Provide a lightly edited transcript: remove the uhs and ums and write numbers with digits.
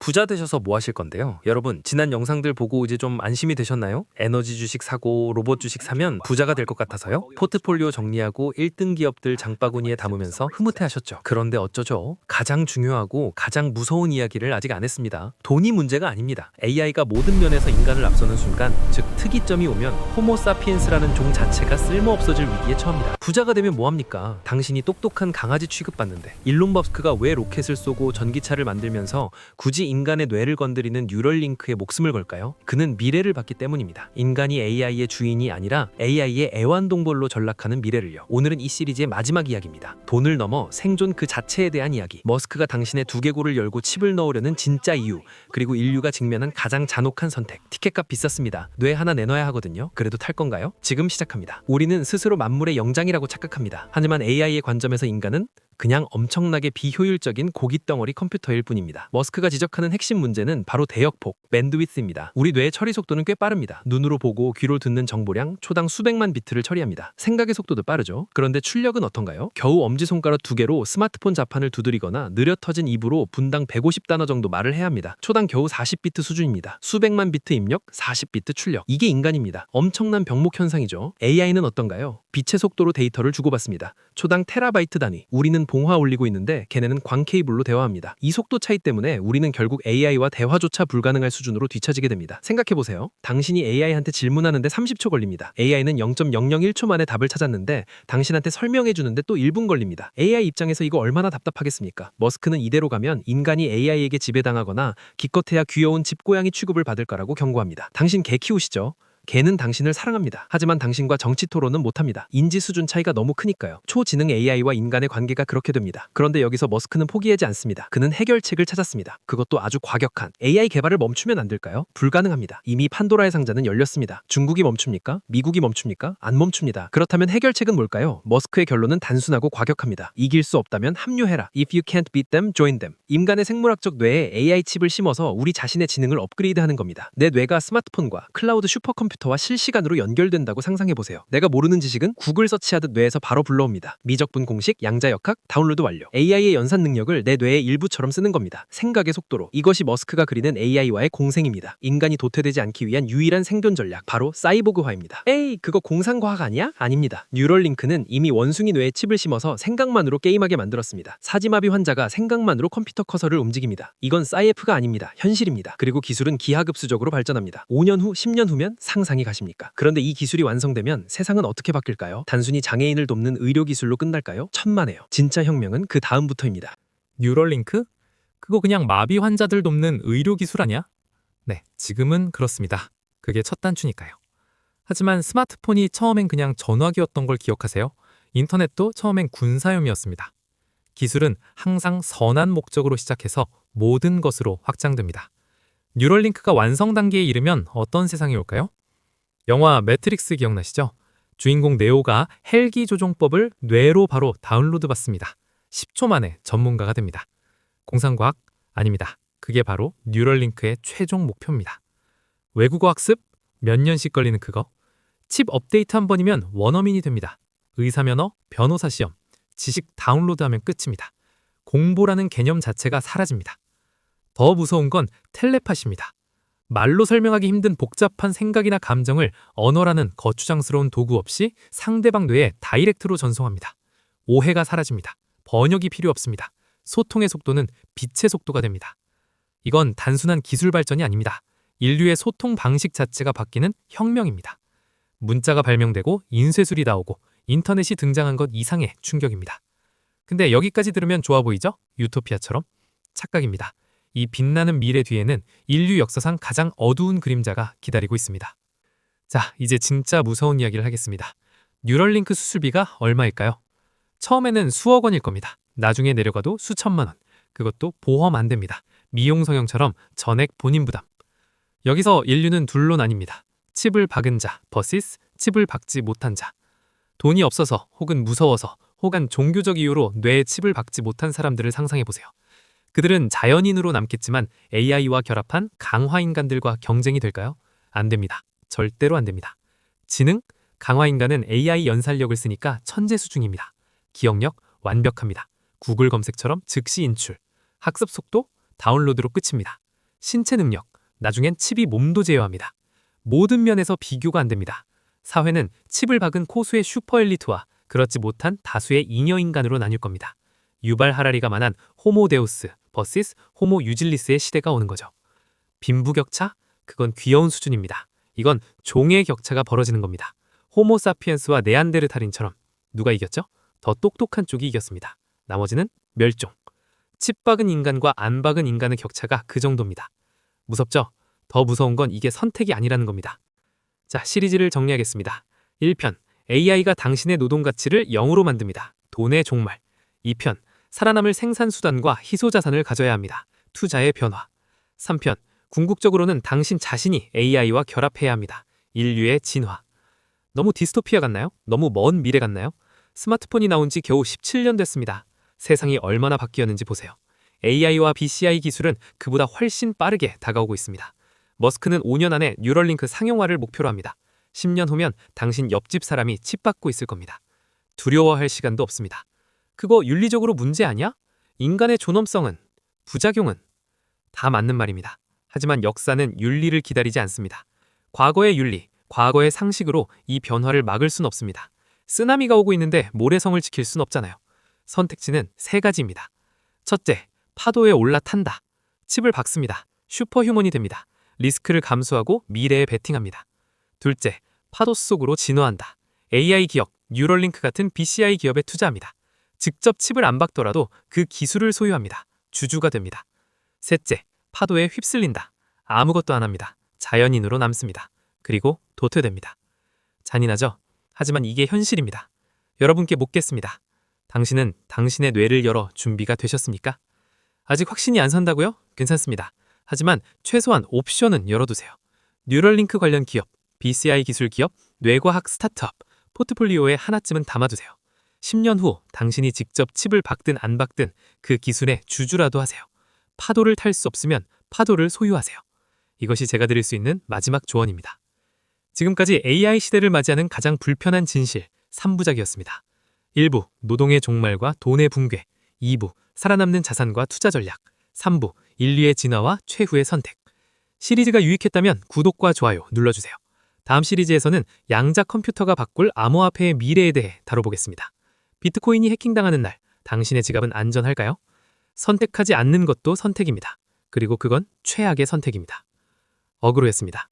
부자 되셔서 뭐 하실 건데요? 여러분, 지난 영상들 보고 이제 좀 안심이 되셨나요? 에너지 주식 사고 로봇 주식 사면 부자가 될 것 같아서요? 포트폴리오 정리하고 1등 기업들 장바구니에 담으면서 흐뭇해하셨죠. 그런데 어쩌죠? 가장 중요하고 가장 무서운 이야기를 아직 안 했습니다. 돈이 문제가 아닙니다. AI가 모든 면에서 인간을 앞서는 순간, 즉 특이점이 오면 호모사피엔스라는 종 자체가 쓸모없어질 위기에 처합니다. 부자가 되면 뭐합니까? 당신이 똑똑한 강아지 취급받는데 일론 머스크가 왜 로켓을 쏘고 전기차를 만들면서 굳이 인간의 뇌를 건드리는 뉴럴링크에 목숨을 걸까요? 그는 미래를 봤기 때문입니다. 인간이 AI의 주인이 아니라 AI의 애완동물로 전락하는 미래를요. 오늘은 이 시리즈의 마지막 이야기입니다. 돈을 넘어 생존 그 자체에 대한 이야기. 머스크가 당신의 두개골을 열고 칩을 넣으려는 진짜 이유, 그리고 인류가 직면한 가장 잔혹한 선택. 티켓값 비쌌습니다. 뇌 하나 내놔야 하거든요. 그래도 탈 건가요? 지금 시작합니다. 우리는 스스로 만물의 영장이라고 착각합니다. 하지만 AI의 관점에서 인간은 그냥 엄청나게 비효율적인 고깃덩어리 컴퓨터일 뿐입니다. 머스크가 지적하는 핵심 문제는 바로 대역폭, 밴드위스입니다. 우리 뇌의 처리 속도는 꽤 빠릅니다. 눈으로 보고 귀로 듣는 정보량 초당 수백만 비트를 처리합니다. 생각의 속도도 빠르죠. 그런데 출력은 어떤가요? 겨우 엄지손가락 2개로 스마트폰 자판을 두드리거나 느려 터진 입으로 분당 150단어 정도 말을 해야 합니다. 초당 겨우 40비트 수준입니다. 수백만 비트 입력, 40비트 출력. 이게 인간입니다. 엄청난 병목 현상이죠. AI는 어떤가요? 빛의 속도로 데이터를 주고받습니다. 초당 테라바이트 단위. 우리는 봉화 올리고 있는데 걔네는 광 케이블로 대화합니다. 이 속도 차이 때문에 우리는 결국 AI와 대화조차 불가능할 수준으로 뒤처지게 됩니다. 생각해보세요. 당신이 AI한테 질문하는데 30초 걸립니다. AI는 0.001초 만에 답을 찾았는데 당신한테 설명해주는데 또 1분 걸립니다. AI 입장에서 이거 얼마나 답답하겠습니까? 머스크는 이대로 가면 인간이 AI에게 지배당하거나 기껏해야 귀여운 집고양이 취급을 받을 거라고 경고합니다. 당신 개 키우시죠? 개는 당신을 사랑합니다. 하지만 당신과 정치 토론은 못합니다. 인지 수준 차이가 너무 크니까요. 초지능 AI와 인간의 관계가 그렇게 됩니다. 그런데 여기서 머스크는 포기하지 않습니다. 그는 해결책을 찾았습니다. 그것도 아주 과격한. AI 개발을 멈추면 안 될까요? 불가능합니다. 이미 판도라의 상자는 열렸습니다. 중국이 멈춥니까? 미국이 멈춥니까? 안 멈춥니다. 그렇다면 해결책은 뭘까요? 머스크의 결론은 단순하고 과격합니다. 이길 수 없다면 합류해라. If you can't beat them, join them. 인간의 생물학적 뇌에 AI 칩을 심어서 우리 자신의 지능을 업그레이드하는 겁니다. 내 뇌가 스마트폰과 클라우드 슈퍼컴퓨터와 실시간으로 연결된다고 상상해보세요. 내가 모르는 지식은 구글 서치하듯 뇌에서 바로 불러옵니다. 미적분 공식, 양자역학, 다운로드 완료. AI의 연산 능력을 내 뇌의 일부처럼 쓰는 겁니다. 생각의 속도로. 이것이 머스크가 그리는 AI와의 공생입니다. 인간이 도태되지 않기 위한 유일한 생존 전략, 바로 사이보그화입니다. 에이, 그거 공상과학 아니야? 아닙니다. 뉴럴링크는 이미 원숭이 뇌에 칩을 심어서 생각만으로 게임하게 만들었습니다. 사지마비 환자가 생각만으로 컴퓨터 커서를 움직입니다. 이건 사이에프가 아닙니다. 현실입니다. 그리고 기술은 기하급수적으로 발전합니다. 5년 후, 10년 후면 상상이 가십니까? 그런데 이 기술이 완성되면 세상은 어떻게 바뀔까요? 단순히 장애인을 돕는 의료 기술로 끝날까요? 천만에요. 진짜 혁명은 그 다음부터입니다. 뉴럴링크? 그거 그냥 마비 환자들 돕는 의료 기술 아니야? 네, 지금은 그렇습니다. 그게 첫 단추니까요. 하지만 스마트폰이 처음엔 그냥 전화기였던 걸 기억하세요? 인터넷도 처음엔 군사용이었습니다. 기술은 항상 선한 목적으로 시작해서 모든 것으로 확장됩니다. 뉴럴링크가 완성 단계에 이르면 어떤 세상이 올까요? 영화 매트릭스 기억나시죠? 주인공 네오가 헬기 조종법을 뇌로 바로 다운로드 받습니다. 10초 만에 전문가가 됩니다. 공상과학? 아닙니다. 그게 바로 뉴럴링크의 최종 목표입니다. 외국어 학습? 몇 년씩 걸리는 그거? 칩 업데이트 한 번이면 원어민이 됩니다. 의사면허, 변호사 시험, 지식 다운로드하면 끝입니다. 공부라는 개념 자체가 사라집니다. 더 무서운 건 텔레파시입니다. 말로 설명하기 힘든 복잡한 생각이나 감정을 언어라는 거추장스러운 도구 없이 상대방 뇌에 다이렉트로 전송합니다. 오해가 사라집니다. 번역이 필요 없습니다. 소통의 속도는 빛의 속도가 됩니다. 이건 단순한 기술 발전이 아닙니다. 인류의 소통 방식 자체가 바뀌는 혁명입니다. 문자가 발명되고 인쇄술이 나오고 인터넷이 등장한 것 이상의 충격입니다. 근데 여기까지 들으면 좋아 보이죠? 유토피아처럼? 착각입니다. 이 빛나는 미래 뒤에는 인류 역사상 가장 어두운 그림자가 기다리고 있습니다. 자, 이제 진짜 무서운 이야기를 하겠습니다. 뉴럴링크 수술비가 얼마일까요? 처음에는 수억 원일 겁니다. 나중에 내려가도 수천만 원. 그것도 보험 안 됩니다. 미용 성형처럼 전액 본인 부담. 여기서 인류는 둘로 나뉩니다. 칩을 박은 자, 버시스, 칩을 박지 못한 자. 돈이 없어서 혹은 무서워서 혹은 종교적 이유로 뇌에 칩을 박지 못한 사람들을 상상해보세요. 그들은 자연인으로 남겠지만 AI와 결합한 강화인간들과 경쟁이 될까요? 안 됩니다. 절대로 안 됩니다. 지능? 강화인간은 AI 연산력을 쓰니까 천재 수준입니다. 기억력? 완벽합니다. 구글 검색처럼 즉시 인출. 학습 속도? 다운로드로 끝입니다. 신체 능력, 나중엔 칩이 몸도 제어합니다. 모든 면에서 비교가 안 됩니다. 사회는 칩을 박은 고수의 슈퍼 엘리트와 그렇지 못한 다수의 잉여 인간으로 나뉠 겁니다. 유발 하라리가 말한 호모 데우스 vs 호모 유질리스의 시대가 오는 거죠. 빈부격차? 그건 귀여운 수준입니다. 이건 종의 격차가 벌어지는 겁니다. 호모 사피엔스와 네안데르탈인처럼 누가 이겼죠? 더 똑똑한 쪽이 이겼습니다. 나머지는 멸종. 칩 박은 인간과 안 박은 인간의 격차가 그 정도입니다. 무섭죠? 더 무서운 건 이게 선택이 아니라는 겁니다. 자, 시리즈를 정리하겠습니다. 1편, AI가 당신의 노동 가치를 0으로 만듭니다. 돈의 종말. 2편, 살아남을 생산수단과 희소자산을 가져야 합니다. 투자의 변화. 3편, 궁극적으로는 당신 자신이 AI와 결합해야 합니다. 인류의 진화. 너무 디스토피아 같나요? 너무 먼 미래 같나요? 스마트폰이 나온 지 겨우 17년 됐습니다. 세상이 얼마나 바뀌었는지 보세요. AI와 BCI 기술은 그보다 훨씬 빠르게 다가오고 있습니다. 머스크는 5년 안에 뉴럴링크 상용화를 목표로 합니다. 10년 후면 당신 옆집 사람이 칩 받고 있을 겁니다. 두려워할 시간도 없습니다. 그거 윤리적으로 문제 아니야? 인간의 존엄성은, 부작용은 다 맞는 말입니다. 하지만 역사는 윤리를 기다리지 않습니다. 과거의 윤리, 과거의 상식으로 이 변화를 막을 순 없습니다. 쓰나미가 오고 있는데 모래성을 지킬 순 없잖아요. 선택지는 3가지입니다. 첫째, 파도에 올라탄다. 칩을 박습니다. 슈퍼휴먼이 됩니다. 리스크를 감수하고 미래에 베팅합니다. 둘째, 파도 속으로 진화한다. AI 기업, 뉴럴링크 같은 BCI 기업에 투자합니다. 직접 칩을 안 박더라도 그 기술을 소유합니다. 주주가 됩니다. 셋째, 파도에 휩쓸린다. 아무것도 안 합니다. 자연인으로 남습니다. 그리고 도태됩니다. 잔인하죠? 하지만 이게 현실입니다. 여러분께 묻겠습니다. 당신은 당신의 뇌를 열어 준비가 되셨습니까? 아직 확신이 안 선다고요? 괜찮습니다. 하지만 최소한 옵션은 열어두세요. 뉴럴링크 관련 기업, BCI 기술 기업, 뇌과학 스타트업, 포트폴리오에 하나쯤은 담아두세요. 10년 후 당신이 직접 칩을 박든 안 박든 그 기술의 주주라도 하세요. 파도를 탈 수 없으면 파도를 소유하세요. 이것이 제가 드릴 수 있는 마지막 조언입니다. 지금까지 AI 시대를 맞이하는 가장 불편한 진실 3부작이었습니다. 1부, 노동의 종말과 돈의 붕괴. 2부, 살아남는 자산과 투자 전략. 3부, 인류의 진화와 최후의 선택. 시리즈가 유익했다면 구독과 좋아요 눌러주세요. 다음 시리즈에서는 양자 컴퓨터가 바꿀 암호화폐의 미래에 대해 다뤄보겠습니다. 비트코인이 해킹당하는 날, 당신의 지갑은 안전할까요? 선택하지 않는 것도 선택입니다. 그리고 그건 최악의 선택입니다. 어그로였습니다.